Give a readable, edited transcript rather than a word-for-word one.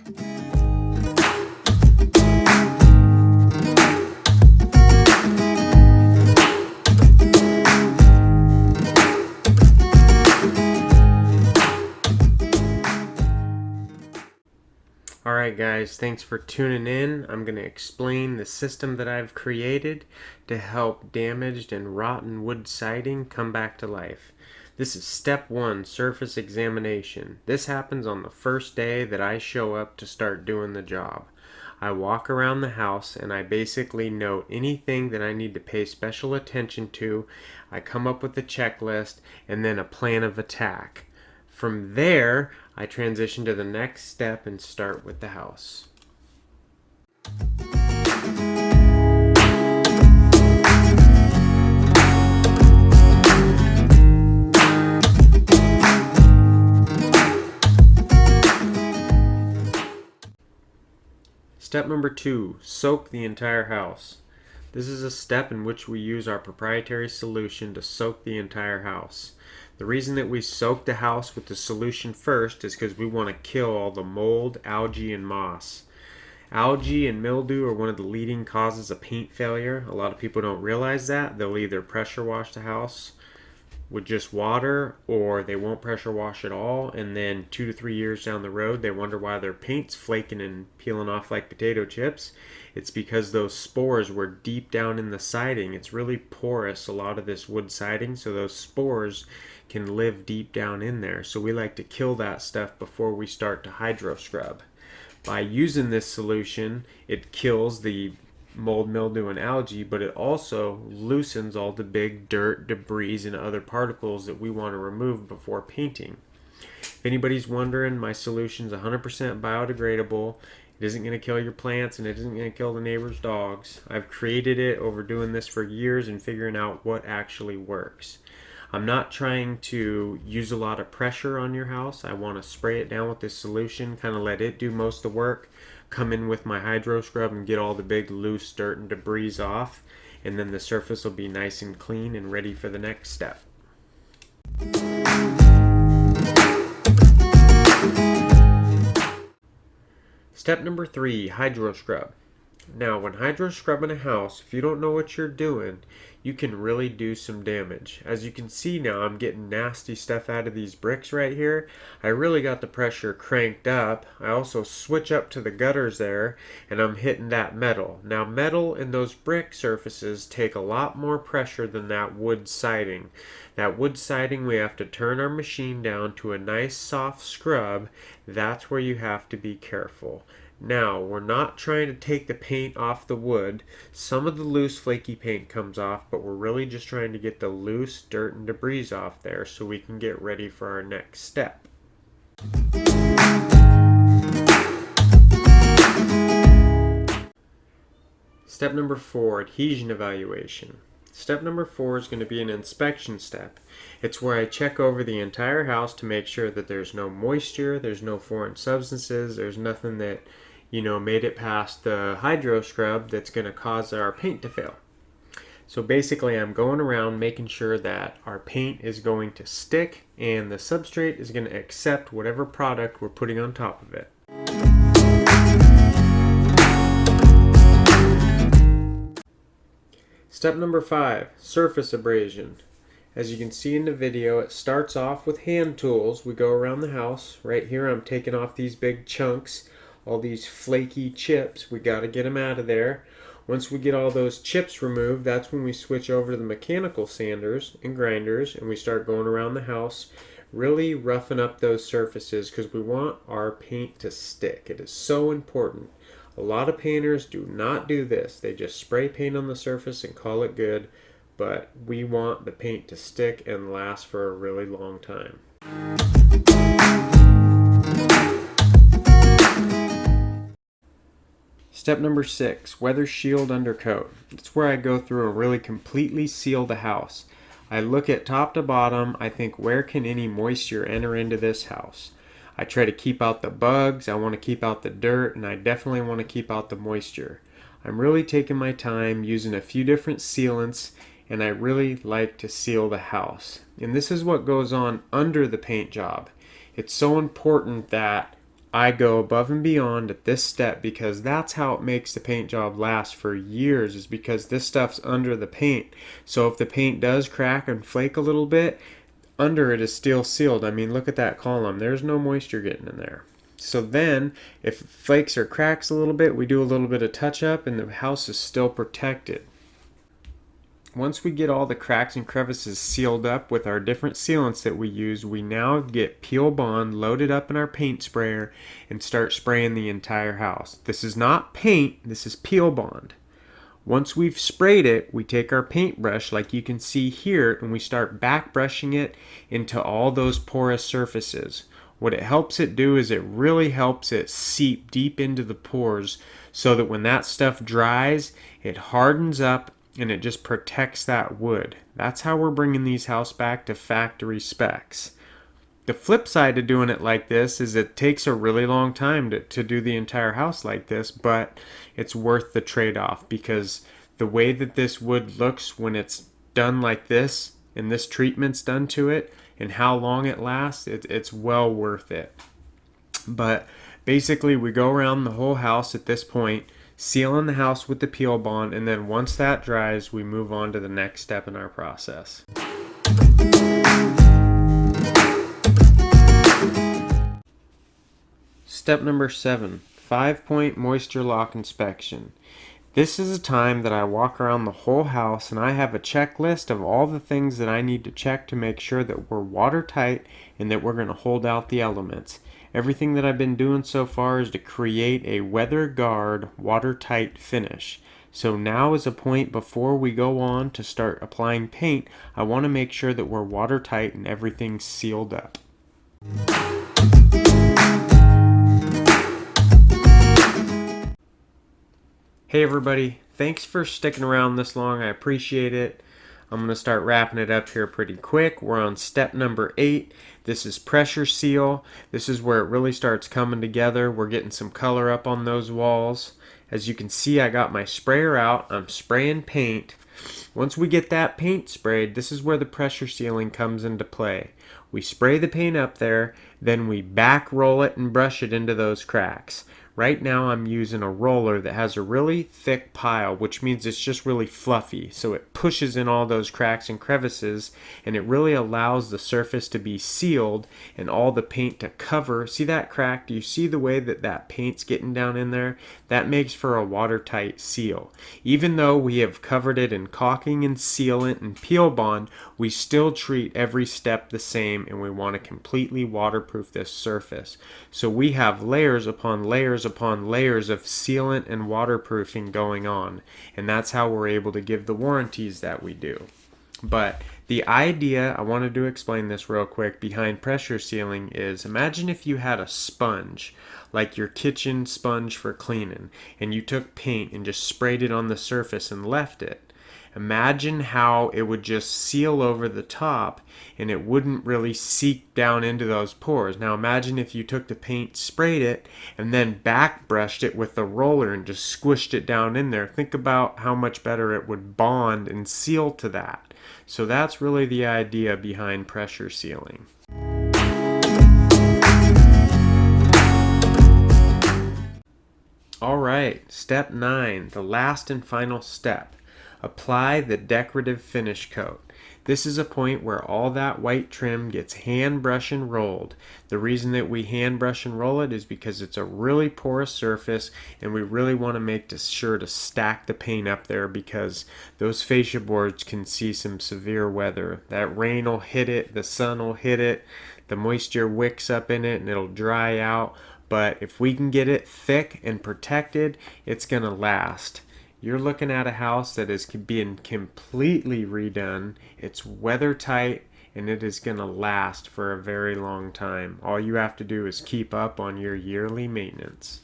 Alright guys, thanks for tuning in. I'm going to explain the system that I've created to help damaged and rotten wood siding come back to life. This is step 1, surface examination. This happens on the first day that I show up to start doing the job. I walk around the house and I basically note anything that I need to pay special attention to. I come up with a checklist and then a plan of attack. From there, I transition to the next step and start with the house. Step number 2, soak the entire house. This is a step in which we use our proprietary solution to soak the entire house. The reason that we soak the house with the solution first is because we want to kill all the mold, algae, and moss. Algae and mildew are one of the leading causes of paint failure. A lot of people don't realize that. They'll either pressure wash the house with just water, or they won't pressure wash at all, and then 2 to 3 years down the road they wonder why their paint's flaking and peeling off like potato chips. It's because those spores were deep down in the siding. It's really porous, a lot of this wood siding, so those spores can live deep down in there. So we like to kill that stuff before we start to hydro scrub. By using this solution, it kills the mold, mildew, and algae, but it also loosens all the big dirt, debris, and other particles that we want to remove before painting. If anybody's wondering, my solution's 100% biodegradable. It isn't going to kill your plants, and it isn't going to kill the neighbor's dogs. I've created it over doing this for years and figuring out what actually works. I'm not trying to use a lot of pressure on your house. I want to spray it down with this solution, kind of let it do most of the work, come in with my hydro scrub and get all the big loose dirt and debris off, and then the surface will be nice and clean and ready for the next step. Step number 3, hydro scrub. Now, when hydro scrubbing a house, if you don't know what you're doing, you can really do some damage. As you can see now, I'm getting nasty stuff out of these bricks right here. I really got the pressure cranked up. I also switch up to the gutters there, and I'm hitting that metal. Now, metal and those brick surfaces take a lot more pressure than that wood siding. That wood siding, we have to turn our machine down to a nice soft scrub. That's where you have to be careful. Now, we're not trying to take the paint off the wood. Some of the loose flaky paint comes off, but we're really just trying to get the loose dirt and debris off there so we can get ready for our next step. Step number 4, adhesion evaluation. Step number 4 is going to be an inspection step. It's where I check over the entire house to make sure that there's no moisture, there's no foreign substances, there's nothing that made it past the hydro scrub that's going to cause our paint to fail. So basically I'm going around making sure that our paint is going to stick and the substrate is going to accept whatever product we're putting on top of it. Step number 5, surface abrasion. As you can see in the video, it starts off with hand tools. We go around the house. Right here I'm taking off these big chunks, all these flaky chips. We got to get them out of there. Once we get all those chips removed, that's when we switch over to the mechanical sanders and grinders, and we start going around the house, really roughing up those surfaces because we want our paint to stick. It is so important. A lot of painters do not do this. They just spray paint on the surface and call it good, but we want the paint to stick and last for a really long time. Step number 6, weathershield undercoat. It's where I go through and really completely seal the house. I look at top to bottom. I think, where can any moisture enter into this house? I try to keep out the bugs, I want to keep out the dirt, and I definitely want to keep out the moisture. I'm really taking my time using a few different sealants, and I really like to seal the house. And this is what goes on under the paint job. It's so important that I go above and beyond at this step because that's how it makes the paint job last for years, is because this stuff's under the paint. So if the paint does crack and flake a little bit, under it is still sealed. I mean, look at that column. There's no moisture getting in there. So then, if it flakes or cracks a little bit, we do a little bit of touch up and the house is still protected. Once we get all the cracks and crevices sealed up with our different sealants that we use, we now get Peel Bond loaded up in our paint sprayer and start spraying the entire house. This is not paint, this is Peel Bond. Once we've sprayed it, we take our paintbrush like you can see here and we start back brushing it into all those porous surfaces. What it helps it do is it really helps it seep deep into the pores so that when that stuff dries, it hardens up and it just protects that wood. That's how we're bringing these houses back to factory specs. The flip side of doing it like this is it takes a really long time to do the entire house like this, but it's worth the trade-off because the way that this wood looks when it's done like this and this treatment's done to it and how long it lasts, it's well worth it. But basically we go around the whole house at this point, sealing the house with the Peel Bond, and then once that dries, we move on to the next step in our process. Step number 7, 5-point moisture lock inspection. This is a time that I walk around the whole house and I have a checklist of all the things that I need to check to make sure that we're watertight and that we're going to hold out the elements. Everything that I've been doing so far is to create a weather guard watertight finish. So now is a point before we go on to start applying paint. I want to make sure that we're watertight and everything's sealed up. Hey everybody, thanks for sticking around this long. I appreciate it. I'm going to start wrapping it up here pretty quick. We're on step number 8. This is pressure seal. This is where it really starts coming together. We're getting some color up on those walls. As you can see, I got my sprayer out. I'm spraying paint. Once we get that paint sprayed, this is where the pressure sealing comes into play. We spray the paint up there, then we back roll it and brush it into those cracks. Right now I'm using a roller that has a really thick pile, which means it's just really fluffy. So it pushes in all those cracks and crevices and it really allows the surface to be sealed and all the paint to cover. See that crack? Do you see the way that that paint's getting down in there? That makes for a watertight seal. Even though we have covered it in caulking and sealant and Peel Bond, we still treat every step the same and we want to completely waterproof this surface. So we have layers upon layers upon layers of sealant and waterproofing going on, and that's how we're able to give the warranties that we do. But the idea, I wanted to explain this real quick, behind pressure sealing is, imagine if you had a sponge, like your kitchen sponge for cleaning, and you took paint and just sprayed it on the surface and left it. Imagine how it would just seal over the top and it wouldn't really seep down into those pores. Now imagine if you took the paint, sprayed it, and then back brushed it with the roller and just squished it down in there. Think about how much better it would bond and seal to that. So that's really the idea behind pressure sealing. Alright, step 9, the last and final step. Apply the decorative finish coat. This is a point where all that white trim gets hand brush and rolled. The reason that we hand brush and roll it is because it's a really porous surface and we really want to make sure to stack the paint up there because those fascia boards can see some severe weather. That rain will hit it, the sun will hit it, the moisture wicks up in it and it'll dry out. But if we can get it thick and protected, it's going to last. You're looking at a house that is being completely redone. It's weather tight and it is going to last for a very long time. All you have to do is keep up on your yearly maintenance.